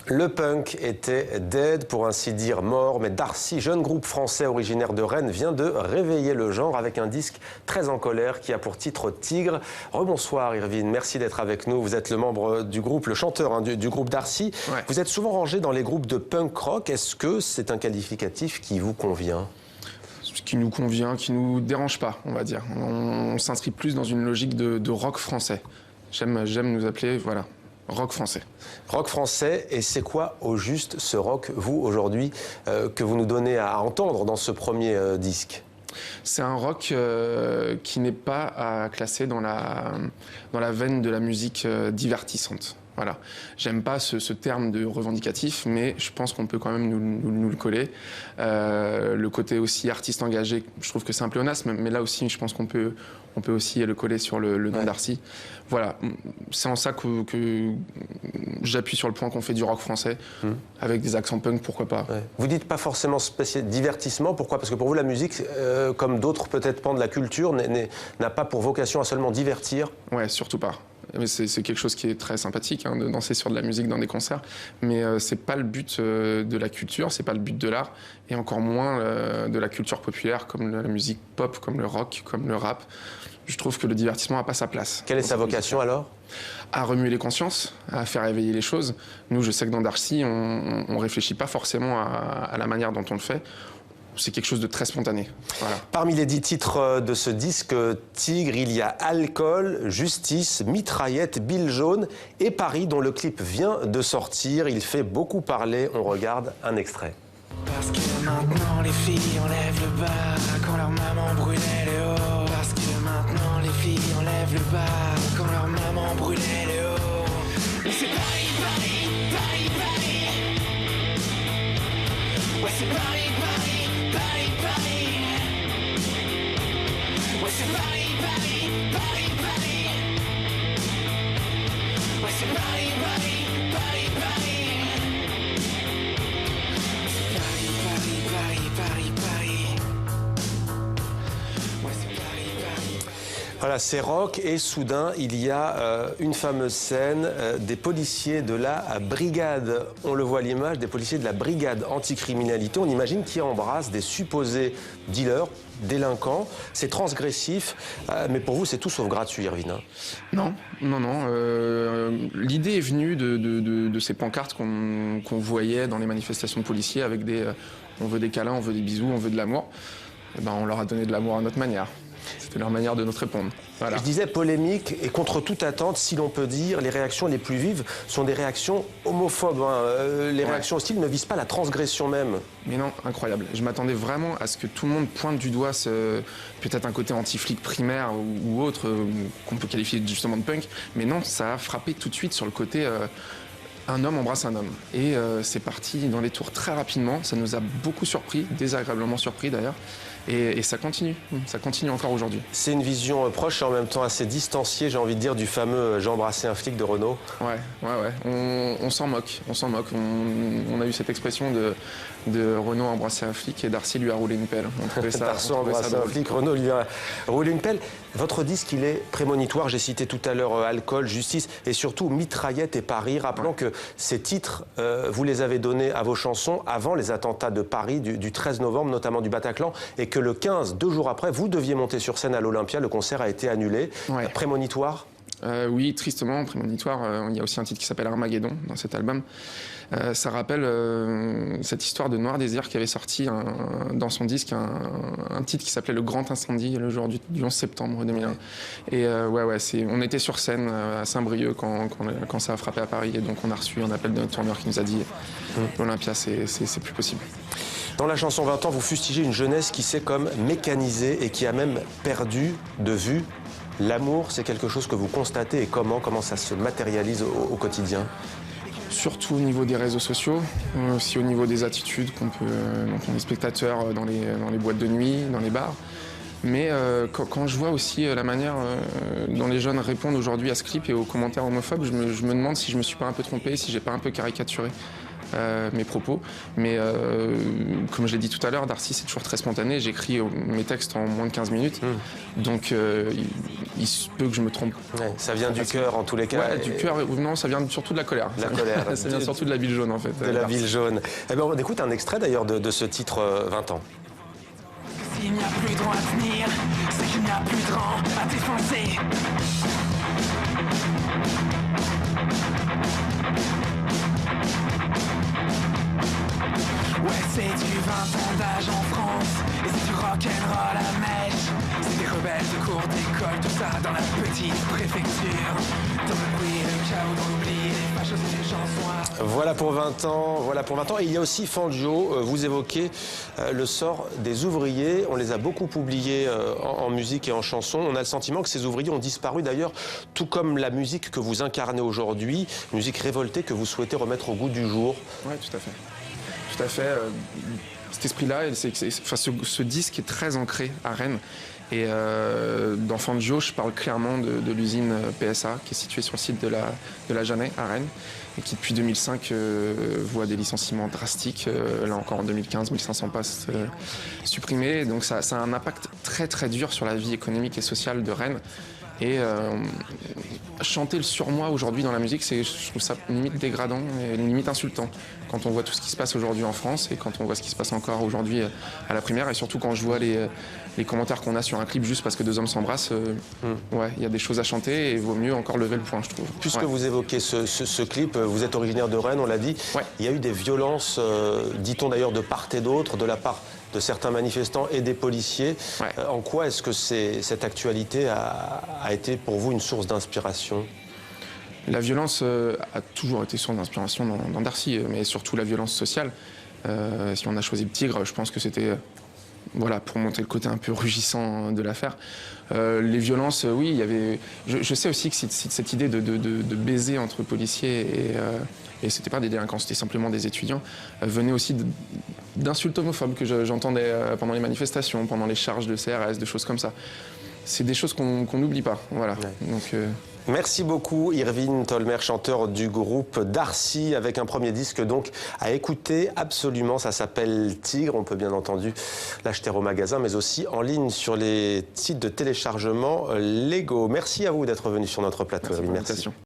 Le punk était dead, pour ainsi dire mort, mais Darcy, jeune groupe français originaire de Rennes, vient de réveiller le genre avec un disque très en colère qui a pour titre Tigre. Rebonsoir Irvine, merci d'être avec nous. Vous êtes le membre du groupe, le chanteur du groupe Darcy. Ouais. Vous êtes souvent rangé dans les groupes de punk rock. Est-ce que c'est un qualificatif qui vous convient ? Qui nous convient, qui nous dérange pas, on va dire. On s'inscrit plus dans une logique de rock français. J'aime nous appeler, voilà, rock français. Rock français, et c'est quoi au juste ce rock, vous, aujourd'hui, que vous nous donnez à entendre dans ce premier disque ? C'est un rock qui n'est pas à classer dans la veine de la musique divertissante. Voilà. J'aime pas ce terme de revendicatif, mais je pense qu'on peut quand même nous le coller. Le côté aussi artiste engagé, je trouve que c'est un pléonasme, mais là aussi, je pense qu'on peut aussi le coller sur le nom Darcy. Voilà, c'est en ça que j'appuie sur le point qu'on fait du rock français, avec des accents punk, pourquoi pas. Ouais. Vous dites pas forcément divertissement, pourquoi ? Parce que pour vous, la musique, comme d'autres peut-être pans de la culture, n'a pas pour vocation à seulement divertir. Ouais, surtout pas. C'est quelque chose qui est très sympathique, hein, de danser sur de la musique dans des concerts, mais c'est pas le but de la culture, c'est pas le but de l'art, et encore moins de la culture populaire comme la musique pop, comme le rock, comme le rap. Je trouve que le divertissement n'a pas sa place. Quelle est sa vocation alors ? À remuer les consciences, à faire éveiller les choses. Nous, je sais que dans Darcy, on réfléchit pas forcément à la manière dont on le fait. C'est quelque chose de très spontané. Voilà. Parmi les 10 titres de ce disque Tigre, il y a Alcool, Justice, Mitraillette, Bill Jaune et Paris, dont le clip vient de sortir. Il fait beaucoup parler. On regarde un extrait. Parce que maintenant les filles enlèvent le bas quand leur maman brûlait le haut. Parce que maintenant les filles enlèvent le bas quand leur maman brûlait le haut. Et c'est Paris, Paris, Paris, Paris. Ouais, c'est Paris, Paris. Paris, Paris. Ouais, c'est Paris, Paris, Paris, Paris. Ouais, c'est Paris, Paris, Paris, Paris. C'est Paris, Paris, Paris, Paris, Paris. Ouais, c'est Paris, Paris. Voilà, c'est rock et soudain, il y a une fameuse scène des policiers de la brigade. On le voit à l'image, des policiers de la brigade anticriminalité. On imagine qu'ils embrassent des supposés dealers, délinquants. C'est transgressif, mais pour vous, c'est tout sauf gratuit, Irvine. Non. L'idée est venue de ces pancartes qu'on voyait dans les manifestations de policiers avec on veut des câlins, on veut des bisous, on veut de l'amour. Et ben, on leur a donné de l'amour à notre manière. C'était leur manière de nous répondre. Voilà. Je disais polémique, et contre toute attente, si l'on peut dire, les réactions les plus vives sont des réactions homophobes. Les réactions hostiles ne visent pas la transgression même. Mais non, incroyable. Je m'attendais vraiment à ce que tout le monde pointe du doigt peut-être un côté anti-flic primaire ou autre, qu'on peut qualifier justement de punk. Mais non, ça a frappé tout de suite sur le côté... un homme embrasse un homme. Et c'est parti dans les tours très rapidement. Ça nous a beaucoup surpris, désagréablement surpris d'ailleurs. Et ça continue encore aujourd'hui. C'est une vision proche et en même temps assez distanciée, j'ai envie de dire, du fameux « j'ai embrassé un flic » de Renaud. Ouais. On s'en moque. On a eu cette expression de Renaud embrasser un flic et Darcy lui a roulé une pelle. On trouvait ça, Darcy embrassé un flic, Renaud lui a roulé une pelle. Votre disque, il est prémonitoire. J'ai cité tout à l'heure Alcool, Justice et surtout Mitraillette et Paris. Rappelons que ces titres, vous les avez donnés à vos chansons avant les attentats de Paris du 13 novembre, notamment du Bataclan, et que le 15, 2 jours après, vous deviez monter sur scène à l'Olympia. Le concert a été annulé. Ouais. Prémonitoire ? Oui, tristement, prémonitoire. Il y a aussi un titre qui s'appelle Armageddon dans cet album. Ça rappelle cette histoire de Noir Désir qui avait sorti dans son disque un titre qui s'appelait Le Grand Incendie le jour du 11 septembre 2001. Et on était sur scène à Saint-Brieuc quand ça a frappé à Paris et donc on a reçu un appel de notre tourneur qui nous a dit l'Olympia c'est plus possible. Dans la chanson 20 ans, vous fustigez une jeunesse qui s'est comme mécanisée et qui a même perdu de vue l'amour. C'est quelque chose que vous constatez et comment ça se matérialise au quotidien ? Surtout au niveau des réseaux sociaux, aussi au niveau des attitudes dont on est spectateur dans les boîtes de nuit, dans les bars. Mais quand je vois aussi la manière dont les jeunes répondent aujourd'hui à ce clip et aux commentaires homophobes, je me demande si je me suis pas un peu trompé, si j'ai pas un peu caricaturé. mes propos. Mais comme je l'ai dit tout à l'heure, Darcy, c'est toujours très spontané. J'écris mes textes en moins de 15 minutes. Donc il se peut que je me trompe. Ouais, ça vient du cœur en tous les cas. Ouais, du cœur. Non, ça vient surtout de la colère. La colère. Ça vient surtout de la ville jaune, en fait. De la ville jaune. Eh bien, on écoute un extrait d'ailleurs de ce titre 20 ans. S'il n'y a plus de rang à tenir, c'est qu'il n'y a plus de rang à défoncer. Ouais, c'est du 20 ans d'âge en France, et c'est du rock'n'roll à mèche. C'est des rebelles de cours d'école, tout ça dans la petite préfecture. Dans le bruit, le chaos, dans l'oubli, les fâcheuses et les chansons. Voilà pour 20 ans, voilà pour 20 ans. Et il y a aussi Fangio, vous évoquez le sort des ouvriers. On les a beaucoup oubliés en musique et en chanson. On a le sentiment que ces ouvriers ont disparu d'ailleurs, tout comme la musique que vous incarnez aujourd'hui, musique révoltée que vous souhaitez remettre au goût du jour. Oui, tout à fait. Tout à fait. Cet esprit-là, ce disque est très ancré à Rennes. Et dans Fangio, je parle clairement de l'usine PSA qui est située sur le site de la Jeannet à Rennes et qui depuis 2005 voit des licenciements drastiques. Là encore en 2015, 1500 postes supprimés. Donc ça a un impact très très dur sur la vie économique et sociale de Rennes. Et chanter le surmoi aujourd'hui dans la musique, je trouve ça limite dégradant et limite insultant. Quand on voit tout ce qui se passe aujourd'hui en France et quand on voit ce qui se passe encore aujourd'hui à la primaire, et surtout quand je vois les commentaires qu'on a sur un clip juste parce que deux hommes s'embrassent, ouais, il y a des choses à chanter et il vaut mieux encore lever le point, je trouve. Puisque vous évoquez ce clip, vous êtes originaire de Rennes, on l'a dit. Ouais. Il y a eu des violences, dit-on d'ailleurs de part et d'autre, de la part de certains manifestants et des policiers. Ouais. En quoi est-ce que cette actualité a été pour vous une source d'inspiration ? La violence a toujours été source d'inspiration dans Darcy, mais surtout la violence sociale. Si on a choisi le tigre, je pense que c'était voilà, pour monter le côté un peu rugissant de l'affaire. Les violences, oui, il y avait. Je sais aussi que cette idée de baiser entre policiers et c'était pas des délinquants, c'était simplement des étudiants, venait aussi d'insultes homophobes que j'entendais pendant les manifestations, pendant les charges de CRS, de choses comme ça. C'est des choses qu'on n'oublie pas, voilà. Ouais. Donc, Merci beaucoup Irvine Tolmer, chanteur du groupe Darcy, avec un premier disque donc à écouter absolument. Ça s'appelle Tigre. On peut bien entendu l'acheter au magasin, mais aussi en ligne sur les sites de téléchargement Lego. Merci à vous d'être venu sur notre plateau. Merci. Merci.